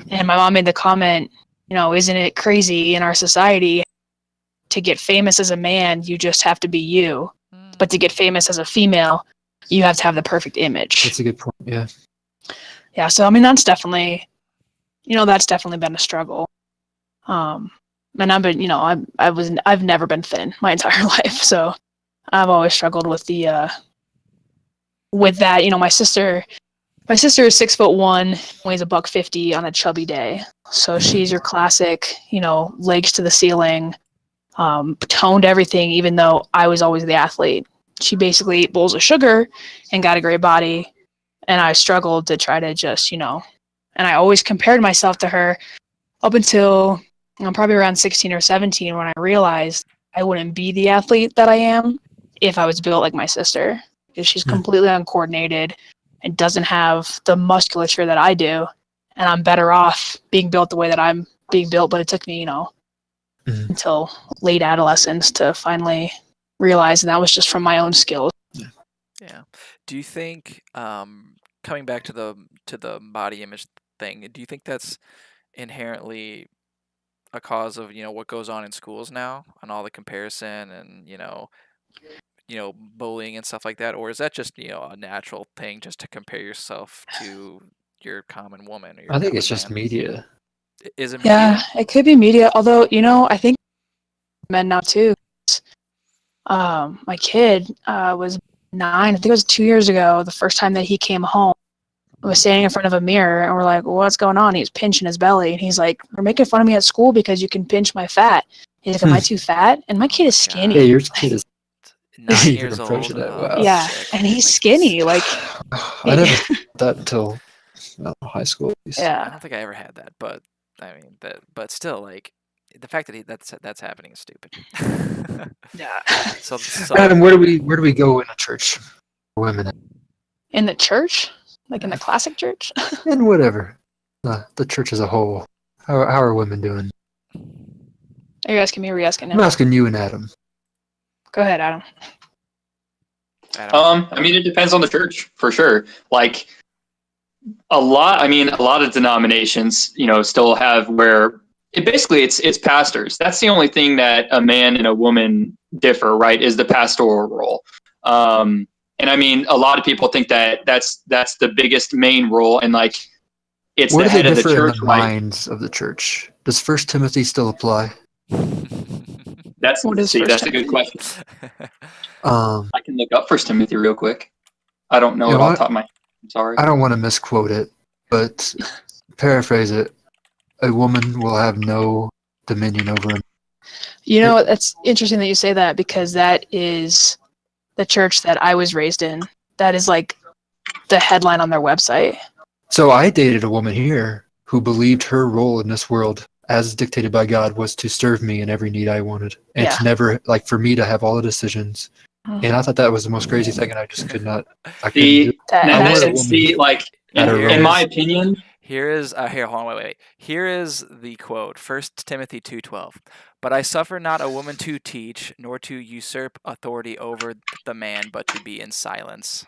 And my mom made the comment, you know, isn't it crazy in our society to get famous as a man, you just have to be you, but to get famous as a female, you have to have the perfect image. That's a good point. Yeah. Yeah. So I mean, that's definitely been a struggle. And I've been, you know, I've never been thin my entire life, so I've always struggled with with that. You know, my sister is 6'1", weighs $150 on a chubby day, so she's your classic, you know, legs to the ceiling, toned everything. Even though I was always the athlete, she basically ate bowls of sugar and got a great body, and I struggled to try to just, you know, and I always compared myself to her up until I'm probably around 16 or 17 when I realized I wouldn't be the athlete that I am if I was built like my sister, because she's completely uncoordinated and doesn't have the musculature that I do, and I'm better off being built the way that I'm being built. But it took me, you know, until late adolescence to finally realize that was just from my own skills. Yeah. Do you think, coming back to the body image thing, do you think that's inherently a cause of, you know, what goes on in schools now and all the comparison and, you know, bullying and stuff like that? Or is that just, you know, a natural thing just to compare yourself to your common woman? Or your I think it's common just man? media. Is it media? Yeah, it could be media. Although, you know, I think men now too. My kid was I think it was 2 years ago, the first time that he came home, I was standing in front of a mirror, and we're like, well, what's going on? He was pinching his belly, and he's like, we're making fun of me at school because you can pinch my fat. He's like, am I too fat? And my kid is skinny. Yeah, your kid is 9 You years can approach old. it that way. Yeah, sick. and he's Like, skinny. Like, I never thought that until high school. At least. I yeah, don't think I ever had that, but I mean, but still, like the fact that that's happening is stupid. yeah. so Adam, where do we go in a church for women In the church, like in the classic church. and whatever the church as a whole? How are women doing? Are you asking me? Or are you asking I'm him? asking you and Adam. Go ahead, Adam. I mean, it depends on the church for sure. Like a lot of denominations, still have where it's pastors. That's the only thing that a man and a woman differ, right? Is the pastoral role. And I mean, a lot of people think that that's the biggest main role, and like it's Where the do they head of the differ church, in the right? minds of the church? Does 1 Timothy still apply? What is that's First a good question. Um, I can look up First Timothy real quick. I don't know You it know off what? the top of my head. I'm sorry. I don't want to misquote it, but paraphrase it. A woman will have no dominion over him. You know, that's interesting that you say that, because that is the church that I was raised in. That is like the headline on their website. So I dated a woman here who believed her role in this world, as dictated by God, was to serve me in every need I wanted, and Yeah. to never, like, for me to have all the decisions. And I thought that was the most crazy thing, and I just could not. I couldn't do it. That, I and wanted a that's, woman like at her in role. my opinion, Here is here. Hold on, wait. Here is the quote: 1 Timothy 2:12. But I suffer not a woman to teach, nor to usurp authority over the man, but to be in silence.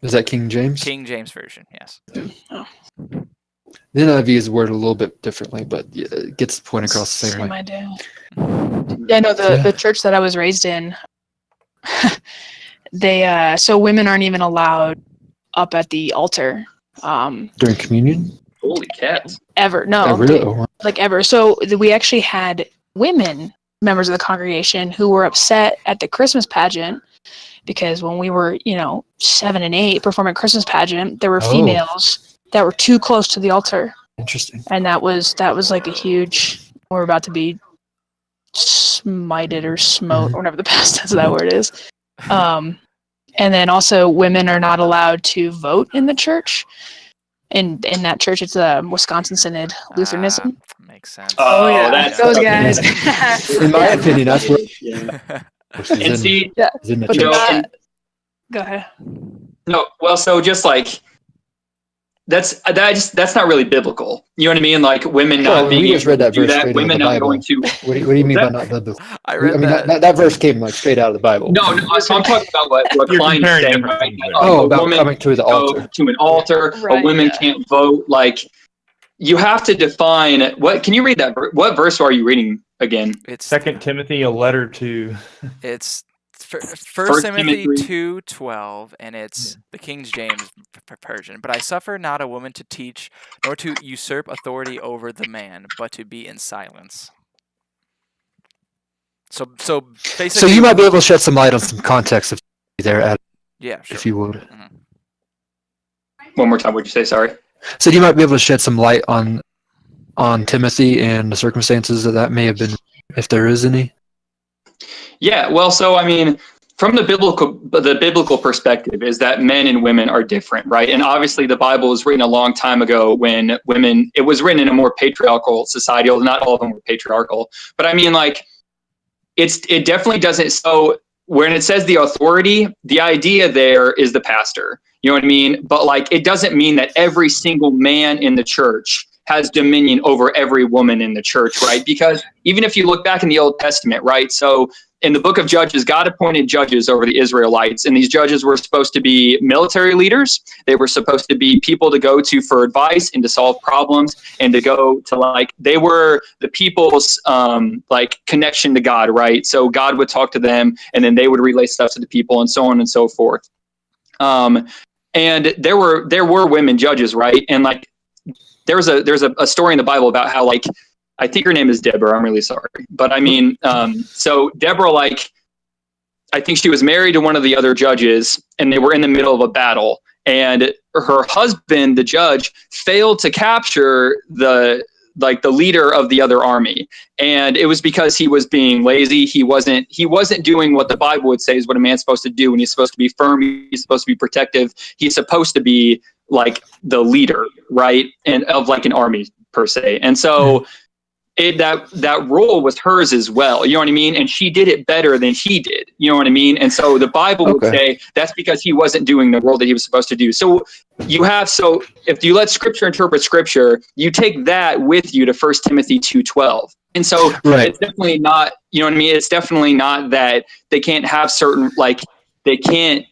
Is that King James? King James version, yes. The NIV is worded a little bit differently, but yeah, it gets the point across the same way. idea. Yeah, no, the church that I was raised in, they so women aren't even allowed up at the altar. During communion? holy cats. Ever. No, Oh, really? like ever. So we actually had women, members of the congregation, who were upset at the Christmas pageant because when we were, 7 and 8 performing Christmas pageant, there were Oh. females that were too close to the altar, Interesting. and that was like a huge. We're about to be smited or smote, or whatever the past tense of that word is. And then also, women are not allowed to vote in the church. In that church, it's a Wisconsin Synod Lutheranism. Makes sense. Oh, yeah, that's those okay. guys. In my opinion, that's where Yeah. is And in, see, is in the But you know, church. and- Go ahead. no, well, so just like that's not really biblical. You know what I mean? Like women not Well, being we just able read to that do verse that, straight out of women the not Bible. going to. What do you mean by not biblical? I I read mean, that. that verse came like straight out of the Bible. No, so I'm talking about what You're Klein is comparing saying, different right? things there. Oh, A about woman coming to the go altar. to an altar. Right, a woman yeah. can't vote. Like you have to define what. Can you read that? What verse are you reading again? It's 2 Timothy, a letter to. It's First First Timothy Timothy. 2:12, and it's the King James version. But I suffer not a woman to teach, nor to usurp authority over the man, but to be in silence. So basically, So you might be able to shed some light on some context if there, Adam, yeah, sure. if you would. Mhm. One more time. What'd you say? Sorry. So you might be able to shed some light on Timothy and the circumstances that may have been, if there is any. Yeah, well, so I mean, from the biblical perspective is that men and women are different, right? And obviously the Bible was written a long time ago when it was written in a more patriarchal society. Not all of them were patriarchal, but I mean, like, it definitely doesn't. So when it says the authority, the idea there is the pastor. You know what I mean? But like, it doesn't mean that every single man in the church has dominion over every woman in the church, right? Because even if you look back in the Old Testament, right? So in the book of Judges, God appointed judges over the Israelites, and these judges were supposed to be military leaders. They were supposed to be people to go to for advice and to solve problems, and to go to, like, they were the people's like connection to God, right? So God would talk to them, and then they would relay stuff to the people, and so on and so forth. And there were women judges, right? And like there's a story in the Bible about how, like, I think her name is Deborah. I'm really sorry. But I mean, so Deborah, like, I think she was married to one of the other judges, and they were in the middle of a battle. And her husband, the judge, failed to capture the leader of the other army, and it was because he was being lazy. He wasn't doing what the Bible would say is what a man's supposed to do. And he's supposed to be firm. He's supposed to be protective. He's supposed to be like the leader, right, and of like an army per se. And so that role was hers as well. You know what I mean? And she did it better than he did. You know what I mean? And so the Bible would say that's because he wasn't doing the role that he was supposed to do. So if you let Scripture interpret Scripture, you take that with you to 1 Timothy 2:12. And so it's definitely not, you know what I mean? It's definitely not that they can't have certain, like, they can't,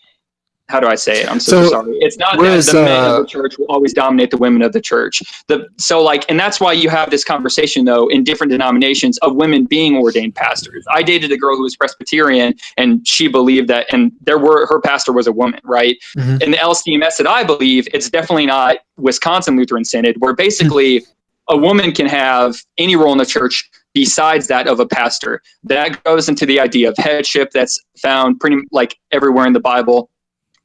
how do I say it? I'm so sorry. It's not that the men of the church will always dominate the women of the church. And that's why you have this conversation, though, in different denominations of women being ordained pastors. I dated a girl who was Presbyterian, and she believed that, and her pastor was a woman, right? Mm-hmm. In the LCMS that I believe, it's definitely not Wisconsin Lutheran Synod, where basically a woman can have any role in the church besides that of a pastor. That goes into the idea of headship that's found pretty like everywhere in the Bible.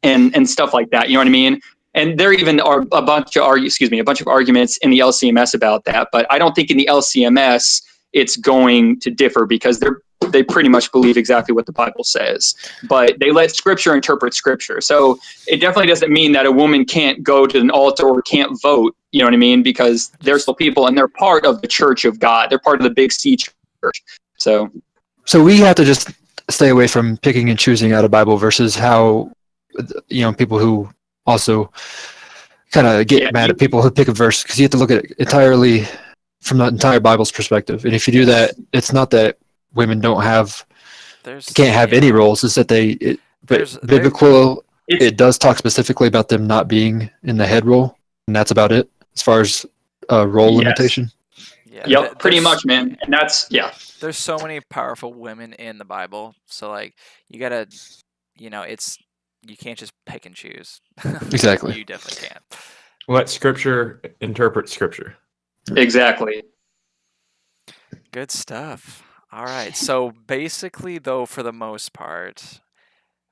And stuff like that, you know what I mean? And there even are a bunch of arguments in the LCMS about that. But I don't think in the LCMS it's going to differ because they pretty much believe exactly what the Bible says. But they let Scripture interpret Scripture. So it definitely doesn't mean that a woman can't go to an altar or can't vote. You know what I mean? Because they're still people, and they're part of the Church of God. They're part of the Big C Church. So we have to just stay away from picking and choosing out of Bible verses how, you know, people who also kind of get mad at people who pick a verse, because you have to look at it entirely from the entire Bible's perspective. And if you do that, it's not that women can't have any roles. It's that it does talk specifically about them not being in the head role, and that's about it as far as role limitation. Yeah. Yep, pretty much, man. And that's There's so many powerful women in the Bible, so like you gotta, you know, you can't just pick and choose. Exactly. You definitely can't. Let Scripture interpret Scripture. Exactly. Good stuff. All right. So basically, though, for the most part,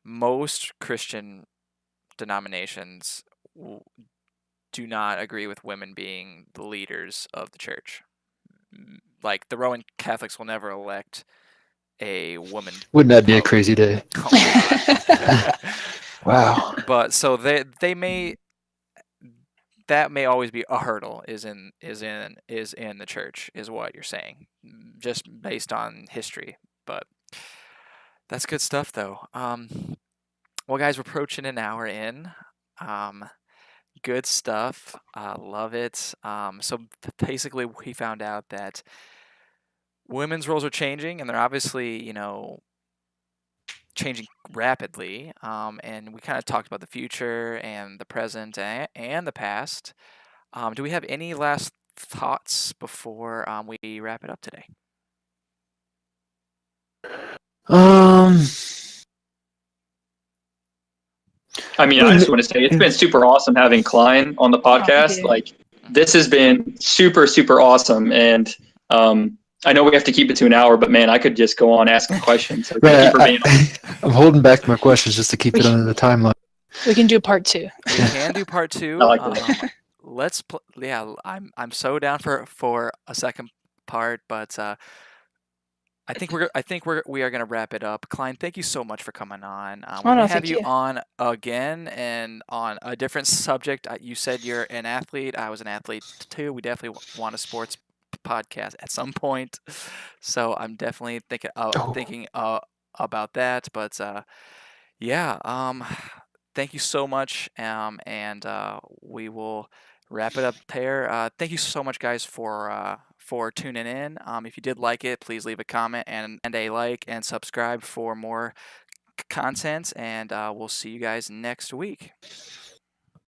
most Christian denominations do not agree with women being the leaders of the church. Like the Roman Catholics will never elect a woman. Wouldn't that be a crazy day? Oh, wow. But so that may always be a hurdle is in the church, is what you're saying, just based on history. But that's good stuff, though. Well, guys, we're approaching an hour in. Good stuff. Love it. So basically, we found out that women's roles are changing, and they're obviously, you know, changing rapidly. And we kind of talked about the future and the present and the past. Do we have any last thoughts before we wrap it up today? I mean, I just want to say it's been super awesome having Klein on the podcast. Like, this has been super, super awesome. And I know we have to keep it to an hour, but man, I could just go on asking questions. So thank you for being on. I'm holding back my questions just to keep it under the timeline. We can do part 2. We can do part 2. I like that. Let's I'm so down for a second part, but I think we are gonna wrap it up. Klein, thank you so much for coming on. We'll have you on again and on a different subject. You said you're an athlete. I was an athlete too. We definitely want a sports podcast at some point. So I'm definitely thinking about that. But thank you so much. And we will wrap it up there. Thank you so much, guys, for tuning in. If you did like it, please leave a comment and a like and subscribe for more content. And we'll see you guys next week.